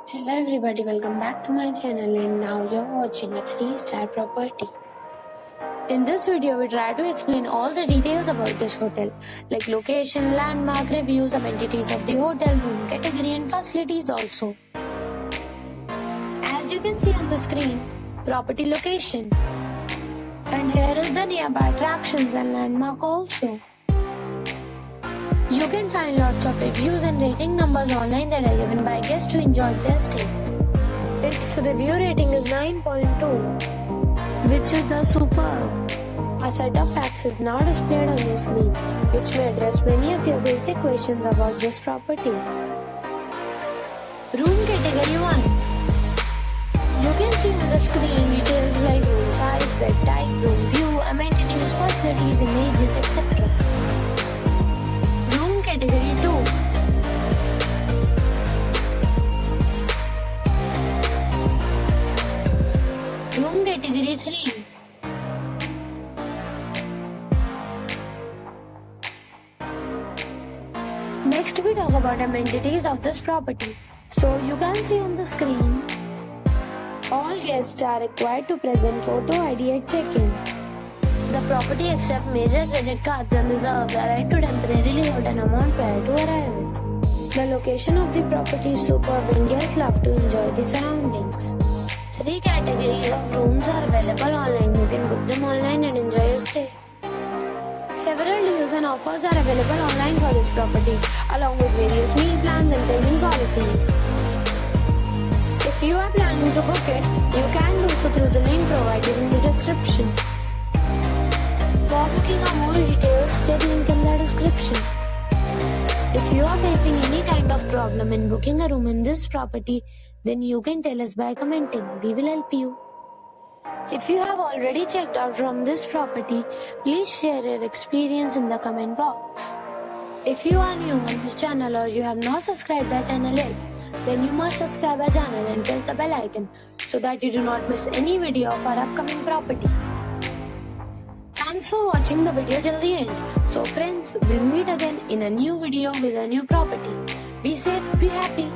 Hello everybody, welcome back to my channel and now you're watching a 3-star property. In this video, we try to explain all the details about this hotel, like location, landmark, reviews, amenities of the hotel, room category and facilities also. As you can see on the screen, property location. And here is the nearby attractions and landmark also. You can find lots of reviews and rating numbers online that are given by guests to enjoy their stay. Its review rating is 9.2, which is the superb. A set of facts is now displayed on your screen, which may address many of your basic questions about this property. Room category 1. You can see on the screen details like room size, bed type, room view, amenities, facilities, images, etc. Category 2. Room category 3. Next we talk about amenities of this property. So you can see on the screen, all guests are required to present photo ID at check-in. The property accepts major credit cards and reserves the right to temporarily hold an amount prior to arrival. The location of the property is superb and guests love to enjoy the surroundings. 3 categories of rooms are available online. You can book them online and enjoy your stay. Several deals and offers are available online for this property, along with various meal plans and payment policies. If you are planning to book it, you can do so through the link provided in the description. For booking or more details, check link in the description. If you are facing any kind of problem in booking a room in this property, then you can tell us by commenting. We will help you. If you have already checked out from this property, please share your experience in the comment box. If you are new on this channel or you have not subscribed our channel yet, then you must subscribe our channel and press the bell icon so that you do not miss any video of our upcoming property. Thanks for watching the video till the end. So friends, we'll meet again in a new video with a new property. Be safe, be happy.